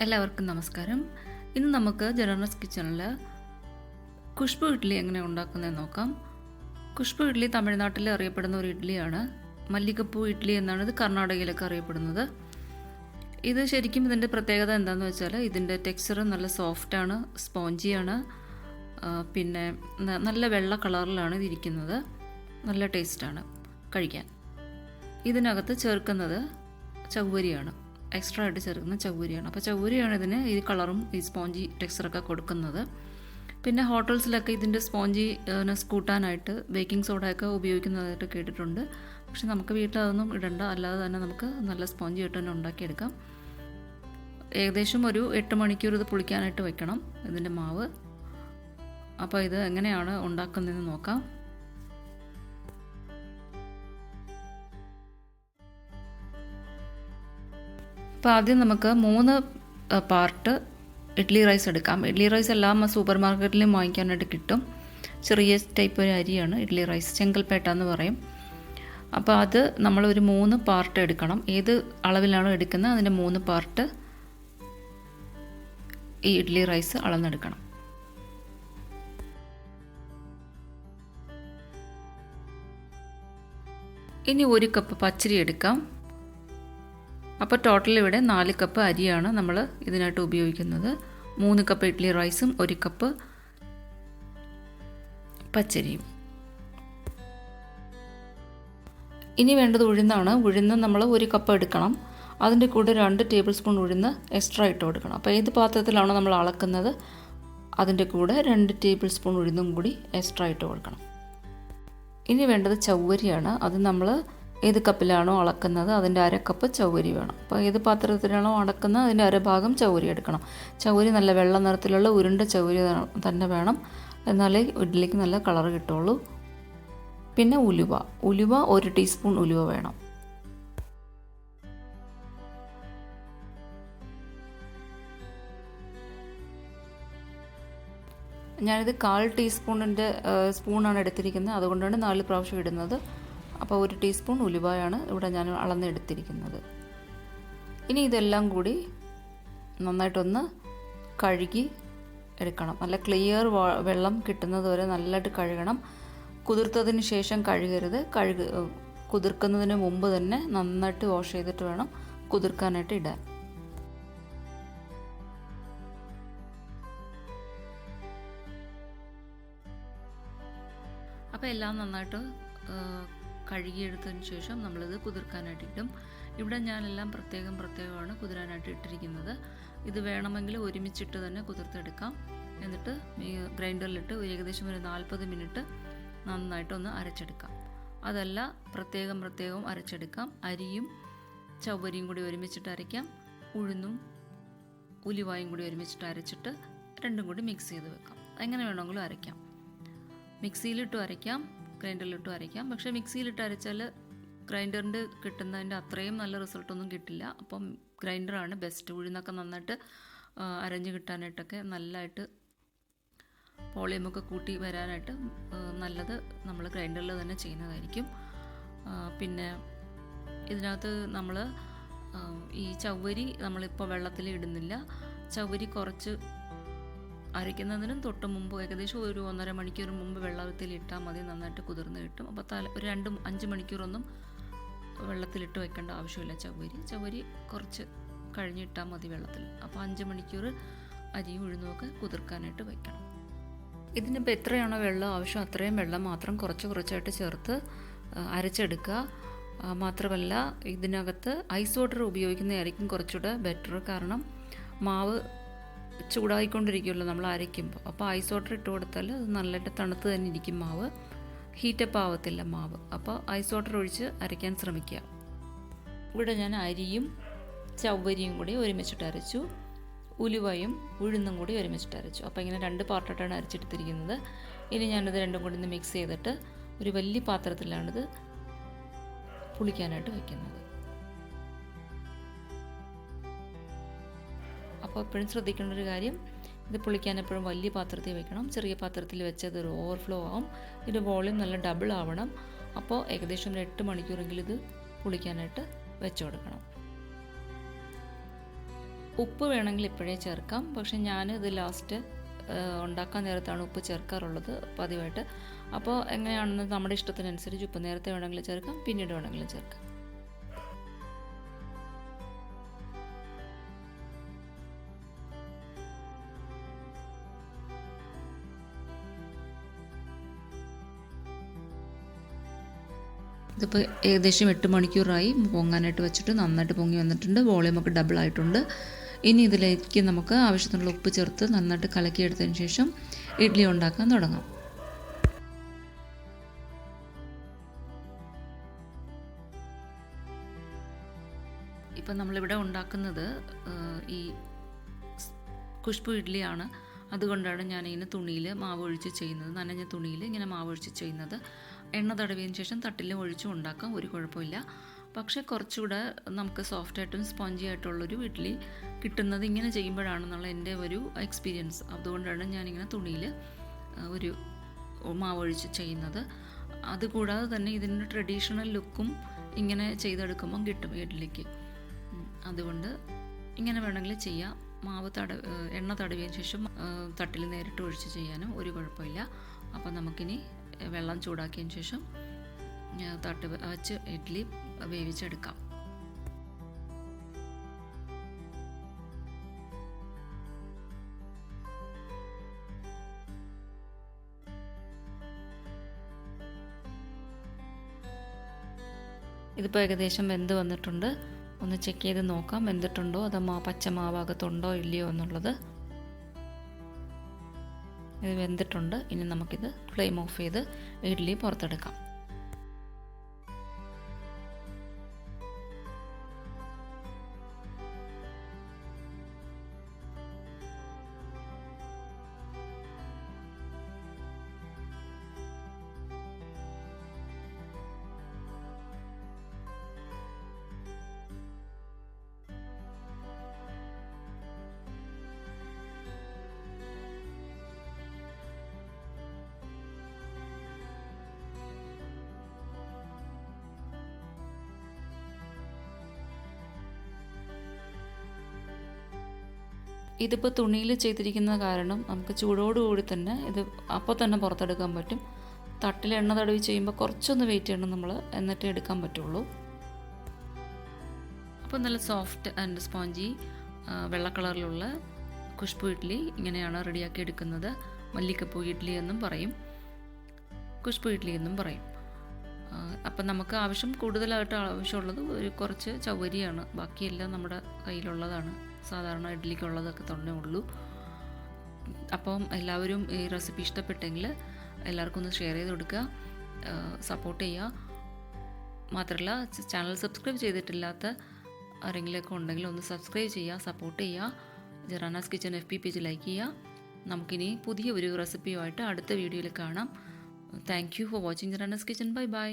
എല്ലാവർക്കും നമസ്കാരം. ഇന്ന് നമുക്ക് ജനറൽസ് കിച്ചണിൽ കുഷ്ബു ഇഡ്ഡലി എങ്ങനെ ഉണ്ടാക്കുന്നതെന്ന് നോക്കാം. കുഷ്ബു ഇഡ്ഡലി തമിഴ്നാട്ടിൽ അറിയപ്പെടുന്ന ഒരു ഇഡ്ഡലിയാണ്. മല്ലികപ്പൂ ഇഡ്ഡലി എന്നാണ് ഇത് കർണാടകയിലൊക്കെ അറിയപ്പെടുന്നത്. ഇത് ശരിക്കും ഇതിൻ്റെ പ്രത്യേകത എന്താണെന്ന് വെച്ചാൽ ഇതിൻ്റെ ടെക്സ്ചർ നല്ല സോഫ്റ്റാണ്, സ്പോഞ്ചിയാണ്, പിന്നെ നല്ല വെള്ള കളറിലാണ് ഇതിരിക്കുന്നത്. നല്ല ടേസ്റ്റാണ് കഴിക്കാൻ. ഇതിനകത്ത് ചേർക്കുന്നത് ചവ്വരിയാണ്, എക്സ്ട്രാ ആയിട്ട് ചേർക്കുന്ന ചവ്വരിയാണ്. അപ്പോൾ ചവ്വരിയാണ് ഇതിന് ഈ കളറും ഈ സ്പോഞ്ചി ടെക്സ്ചറൊക്കെ കൊടുക്കുന്നത്. പിന്നെ ഹോട്ടൽസിലൊക്കെ ഇതിൻ്റെ സ്പോഞ്ചി കൂട്ടാനായിട്ട് ബേക്കിംഗ് സോഡയൊക്കെ ഉപയോഗിക്കുന്നതായിട്ട് കേട്ടിട്ടുണ്ട്. പക്ഷെ നമുക്ക് വീട്ടിൽ അതൊന്നും ഇടണ്ട, അല്ലാതെ തന്നെ നമുക്ക് നല്ല സ്പോഞ്ചി ആയിട്ട് തന്നെ ഉണ്ടാക്കിയെടുക്കാം. ഏകദേശം ഒരു 8 മണിക്കൂർ ഇത് പുളിക്കാനായിട്ട് വെക്കണം ഇതിൻ്റെ മാവ്. അപ്പോൾ ഇത് എങ്ങനെയാണ് ഉണ്ടാക്കുന്നതെന്ന് നോക്കാം. അപ്പോൾ ആദ്യം നമുക്ക് 3 പാർട്ട് ഇഡ്ഡലി റൈസ് എടുക്കാം. ഇഡ്ഡലി റൈസ് എല്ലാം സൂപ്പർ മാർക്കറ്റിലും വാങ്ങിക്കാനായിട്ട് കിട്ടും. ചെറിയ ടൈപ്പ് ഒരു അരിയാണ് ഇഡ്ഡലി റൈസ്, ചെങ്കൽപ്പേട്ട എന്ന് പറയും. അപ്പോൾ അത് നമ്മളൊരു 3 പാർട്ട് എടുക്കണം. ഏത് അളവിലാണോ എടുക്കുന്നത് അതിൻ്റെ 3 പാർട്ട് ഈ ഇഡ്ഡലി റൈസ് അളന്നെടുക്കണം. ഇനി 1 കപ്പ് പച്ചരി എടുക്കാം. അപ്പോൾ ടോട്ടൽ ഇവിടെ 4 കപ്പ് അരിയാണ് നമ്മൾ ഇതിനായിട്ട് ഉപയോഗിക്കുന്നത്. 3 കപ്പ് ഇഡ്ഡലി റൈസും 1 കപ്പ് പച്ചരിയും. ഇനി വേണ്ടത് ഉഴുന്നാണ്. ഉഴുന്ന് നമ്മൾ 1 കപ്പ് എടുക്കണം. അതിൻ്റെ കൂടെ 2 ടേബിൾ സ്പൂൺ ഉഴുന്ന് എക്സ്ട്രാ ഇട്ട് കൊടുക്കണം. അപ്പോൾ ഏത് പാത്രത്തിലാണോ നമ്മൾ അളക്കുന്നത് അതിൻ്റെ കൂടെ 2 ടേബിൾ സ്പൂൺ ഉഴുന്നും കൂടി എക്സ്ട്രാ ഇട്ട് കൊടുക്കണം. ഇനി വേണ്ടത് ചവ്വരിയാണ്. അത് നമ്മൾ ഏത് കപ്പിലാണോ അളക്കുന്നത് അതിൻ്റെ 1/2 കപ്പ് ചവ്വരി വേണം. അപ്പോൾ ഏത് പാത്രത്തിലാണോ അളക്കുന്നത് അതിൻ്റെ 1/2 ഭാഗം ചവ്വരി എടുക്കണം. ചവ്വരി നല്ല വെള്ള നിറത്തിലുള്ള ഉരുണ്ട ചവ്വരി തന്നെ വേണം, എന്നാലേ ഇഡ്ഡലിക്ക് നല്ല കളർ കിട്ടുള്ളൂ. പിന്നെ ഉലുവ 1 ടീസ്പൂൺ ഉലുവ വേണം. ഞാനിത് 1/4 ടീസ്പൂണിൻ്റെ സ്പൂണാണ് എടുത്തിരിക്കുന്നത്, അതുകൊണ്ടാണ് 4 പ്രാവശ്യം ഇടുന്നത്. അപ്പോൾ 1 ടീസ്പൂൺ ഉലുവയാണ് ഇവിടെ ഞാൻ അളന്നെടുത്തിരിക്കുന്നത്. ഇനി ഇതെല്ലാം കൂടി നന്നായിട്ടൊന്ന് കഴുകി എടുക്കണം. നല്ല ക്ലിയർ വെള്ളം കിട്ടുന്നത് വരെ നല്ലതായിട്ട് കഴുകണം. കുതിർത്തതിന് ശേഷം കഴുകരുത്. കുതിർക്കുന്നതിന് മുമ്പ് തന്നെ നന്നായിട്ട് വാഷ് ചെയ്തിട്ട് വേണം കുതിർക്കാനായിട്ട് ഇടാൻ. അപ്പോൾ എല്ലാം നന്നായിട്ട് കഴുകിയെടുത്തതിന് ശേഷം നമ്മളിത് കുതിർക്കാനായിട്ട് ഇടും. ഇവിടെ ഞാനെല്ലാം പ്രത്യേകമാണ് കുതിരാനായിട്ട് ഇട്ടിരിക്കുന്നത്. ഇത് വേണമെങ്കിൽ ഒരുമിച്ചിട്ട് തന്നെ കുതിർത്തെടുക്കാം. എന്നിട്ട് ഗ്രൈൻഡറിലിട്ട് ഏകദേശം ഒരു 40 മിനിറ്റ് നന്നായിട്ടൊന്ന് അരച്ചെടുക്കാം. അതല്ല പ്രത്യേകം അരച്ചെടുക്കാം. അരിയും ചവ്വരിയും കൂടി ഒരുമിച്ചിട്ട് അരയ്ക്കാം. ഉഴുന്നും ഉലുവായും കൂടി ഒരുമിച്ചിട്ട് അരച്ചിട്ട് രണ്ടും കൂടി മിക്സ് ചെയ്ത് വെക്കാം. എങ്ങനെ വേണമെങ്കിലും അരയ്ക്കാം. മിക്സിയിലിട്ടും അരയ്ക്കാം, ഗ്രൈൻഡറിലിട്ടും അരയ്ക്കാം. പക്ഷേ മിക്സിയിലിട്ട് അരച്ചാൽ ഗ്രൈൻഡറിൻ്റെ കിട്ടുന്നതിൻ്റെ അത്രയും നല്ല റിസൾട്ടൊന്നും കിട്ടില്ല. അപ്പം ഗ്രൈൻഡറാണ് ബെസ്റ്റ്. ഉഴുന്നൊക്കെ നന്നായിട്ട് അരഞ്ഞ് കിട്ടാനായിട്ടൊക്കെ നല്ലതായിട്ട് വോളിയമൊക്കെ കൂട്ടി വരാനായിട്ട് നല്ലത് നമ്മൾ ഗ്രൈൻഡറിൽ തന്നെ ചെയ്യുന്നതായിരിക്കും. പിന്നെ ഇതിനകത്ത് നമ്മൾ ഈ ചവ്വരി നമ്മളിപ്പോൾ വെള്ളത്തിൽ ഇടുന്നില്ല. ചവ്വരി കുറച്ച് അരയ്ക്കുന്നതിനും തൊട്ട് മുമ്പ് ഏകദേശം ഒരു 1.5 മണിക്കൂർ മുമ്പ് വെള്ളത്തിൽ ഇട്ടാൽ മതി, നന്നായിട്ട് കുതിർന്ന് കിട്ടും. അപ്പോൾ ഒരു 2-5 മണിക്കൂറൊന്നും വെള്ളത്തിലിട്ട് വെക്കേണ്ട ആവശ്യമില്ല. ചവ്വരി കുറച്ച് കഴിഞ്ഞിട്ടാൽ മതി വെള്ളത്തിൽ. അപ്പോൾ 5 മണിക്കൂർ അരിയും ഉഴുന്നുമൊക്കെ കുതിർക്കാനായിട്ട് വയ്ക്കണം. ഇതിനിപ്പോൾ എത്രയാണോ വെള്ളം ആവശ്യം അത്രയും വെള്ളം മാത്രം കുറച്ചായിട്ട് ചേർത്ത് അരച്ചെടുക്കുക. മാത്രമല്ല ഇതിനകത്ത് ഐസ് വാട്ടർ ഉപയോഗിക്കുന്നതായിരിക്കും കുറച്ചുകൂടെ ബെറ്റർ. കാരണം മാവ് ചൂടായിക്കൊണ്ടിരിക്കുമല്ലോ നമ്മൾ അരയ്ക്കുമ്പോൾ. അപ്പോൾ ഐസ് വാട്ടർ ഇട്ട് കൊടുത്താൽ അത് നല്ലതായിട്ട് തണുത്ത് തന്നെ ഇരിക്കും മാവ്, ഹീറ്റപ്പ് ആവത്തില്ല മാവ്. അപ്പോൾ ഐസ് വാട്ടർ ഒഴിച്ച് അരയ്ക്കാൻ ശ്രമിക്കുക. ഇവിടെ ഞാൻ അരിയും ചവ്വരിയും കൂടി ഒരുമിച്ചിട്ട് അരച്ചു, ഉലുവയും ഉഴുന്നും കൂടി ഒരുമിച്ചിട്ട് അരച്ചു. അപ്പോൾ ഇങ്ങനെ 2 പാർട്ടായിട്ടാണ് അരച്ചെടുത്തിരിക്കുന്നത്. ഇനി ഞാനിത് രണ്ടും കൂടി ഒന്ന് മിക്സ് ചെയ്തിട്ട് ഒരു വലിയ പാത്രത്തിലാണിത് പുളിക്കാനായിട്ട് വയ്ക്കുന്നത്. അപ്പോൾ എപ്പോഴും ശ്രദ്ധിക്കേണ്ട ഒരു കാര്യം, ഇത് പുളിക്കാൻ എപ്പോഴും വലിയ പാത്രത്തിൽ വെക്കണം. ചെറിയ പാത്രത്തിൽ വെച്ചത് ഒരു ഓവർഫ്ലോ ആവും. ഇതിൻ്റെ വോളിയം നല്ല ഡബിൾ ആവണം. അപ്പോൾ ഏകദേശം 8 മണിക്കൂറെങ്കിലും ഇത് പുളിക്കാനായിട്ട് വെച്ച് കൊടുക്കണം. ഉപ്പ് വേണമെങ്കിൽ ഇപ്പോഴേ ചേർക്കാം, പക്ഷേ ഞാനിത് ലാസ്റ്റ് ഉണ്ടാക്കാൻ നേരത്താണ് ഉപ്പ് ചേർക്കാറുള്ളത് പതിവായിട്ട്. അപ്പോൾ എങ്ങനെയാണെന്ന് നമ്മുടെ ഇഷ്ടത്തിനനുസരിച്ച് ഉപ്പ് നേരത്തെ വേണമെങ്കിൽ ചേർക്കാം, പിന്നീട് വേണമെങ്കിലും ചേർക്കാം. ഇതിപ്പോൾ ഏകദേശം 8 മണിക്കൂറായി പൊങ്ങാനായിട്ട് വെച്ചിട്ട് നന്നായിട്ട് പൊങ്ങി വന്നിട്ടുണ്ട്. വോളിയമൊക്കെ ഡബിൾ ആയിട്ടുണ്ട്. ഇനി ഇതിലേക്ക് നമുക്ക് ആവശ്യത്തിനുള്ള ഉപ്പ് ചേർത്ത് നന്നായിട്ട് കലക്കിയെടുത്തതിന് ശേഷം ഇഡ്ഡലി ഉണ്ടാക്കാൻ തുടങ്ങാം. ഇപ്പം നമ്മളിവിടെ ഉണ്ടാക്കുന്നത് ഈ ഖുശ്ബു ഇഡ്ഡലിയാണ്. അതുകൊണ്ടാണ് ഞാനിങ്ങനെ തുണിയിൽ മാവ് ഒഴിച്ച് ചെയ്യുന്നത്, നനഞ്ഞ തുണിയിൽ ഇങ്ങനെ മാവ് ഒഴിച്ച് ചെയ്യുന്നത്. എണ്ണ തടവിയതിന് ശേഷം തട്ടിൽ ഒഴിച്ചും ഉണ്ടാക്കാം, ഒരു കുഴപ്പമില്ല. പക്ഷേ കുറച്ചുകൂടെ നമുക്ക് സോഫ്റ്റായിട്ടും സ്പോഞ്ചി ആയിട്ടുള്ളൊരു ഇഡ്ഡലി കിട്ടുന്നത് ഇങ്ങനെ ചെയ്യുമ്പോഴാണെന്നുള്ള എൻ്റെ ഒരു എക്സ്പീരിയൻസ്. അതുകൊണ്ടാണ് ഞാനിങ്ങനെ തുണിയിൽ ഒരു മാവ് ഒഴിച്ച് ചെയ്യുന്നത്. അതുകൂടാതെ തന്നെ ഇതിൻ്റെ ട്രഡീഷണൽ ലുക്കും ഇങ്ങനെ ചെയ്തെടുക്കുമ്പം കിട്ടും ഇഡ്ഡലിക്ക്. അതുകൊണ്ട് ഇങ്ങനെ വേണമെങ്കിൽ ചെയ്യാം. മാവ് എണ്ണ തടവിയതിന് ശേഷം തട്ടിൽ നേരിട്ട് ഒഴിച്ച് ചെയ്യാനും ഒരു കുഴപ്പമില്ല. അപ്പം നമുക്കിനി വെള്ളം ചൂടാക്കിയതിന് ശേഷം തട്ട് വെച്ച് ഇഡ്ഡലി വേവിച്ചെടുക്കാം. ഇതിപ്പോൾ ഏകദേശം വെന്ത് വന്നിട്ടുണ്ട്. ഒന്ന് ചെക്ക് ചെയ്ത് നോക്കാം വെന്തിട്ടുണ്ടോ അതോ പച്ചമാവാകത്തുണ്ടോ ഇല്ലയോ എന്നുള്ളത്. ഇത് വെന്തിട്ടുണ്ട്. ഇനി നമുക്കിത് ഫ്ലെയിം ഓഫ് ചെയ്ത് ഇഡ്ഡലി പുറത്തെടുക്കാം. ഇതിപ്പോൾ തുണിയിൽ ചെയ്തിരിക്കുന്ന കാരണം നമുക്ക് ചൂടോടുകൂടി തന്നെ ഇത് അപ്പോൾ തന്നെ പുറത്തെടുക്കാൻ പറ്റും. തട്ടിൽ എണ്ണ തടവി ചെയ്യുമ്പോൾ കുറച്ചൊന്ന് വെയിറ്റ് ചെയ്യണം നമ്മൾ, എന്നിട്ടേ എടുക്കാൻ പറ്റുള്ളൂ. അപ്പോൾ നല്ല സോഫ്റ്റ് ആൻഡ് സ്പോഞ്ചി വെള്ള കളറിലുള്ള ഖുശ്ബു ഇഡ്ഡലി ഇങ്ങനെയാണ് റെഡിയാക്കി എടുക്കുന്നത്. മല്ലിക്കപ്പൂ ഇഡ്ഡലി എന്നും പറയും, ഖുശ്ബു ഇഡ്ഡലി എന്നും പറയും. അപ്പം നമുക്ക് കൂടുതലായിട്ട് ആവശ്യമുള്ളത് ഒരു കുറച്ച് ചവ്വരിയാണ്, ബാക്കിയെല്ലാം നമ്മുടെ കയ്യിലുള്ളതാണ്. സാധാരണ ഇഡ്ഡലിക്കുള്ളതൊക്കെ തന്നെ ഉള്ളൂ. അപ്പം എല്ലാവരും ഈ റെസിപ്പി ഇഷ്ടപ്പെട്ടെങ്കിൽ എല്ലാവർക്കും ഒന്ന് ഷെയർ ചെയ്ത് കൊടുക്കുക, സപ്പോർട്ട് ചെയ്യുക. മാത്രമല്ല ചാനൽ സബ്സ്ക്രൈബ് ചെയ്തിട്ടില്ലാത്ത ആരെങ്കിലുമൊക്കെ ഉണ്ടെങ്കിൽ ഒന്ന് സബ്സ്ക്രൈബ് ചെയ്യുക, സപ്പോർട്ട് ചെയ്യുക. Jaranas kitchen FB page like ചെയ്യുക. നമുക്കിനി പുതിയ ഒരു റെസിപ്പിയുമായിട്ട് അടുത്ത വീഡിയോയിൽ കാണാം. Thank you for watching Jaranas kitchen. Bye by.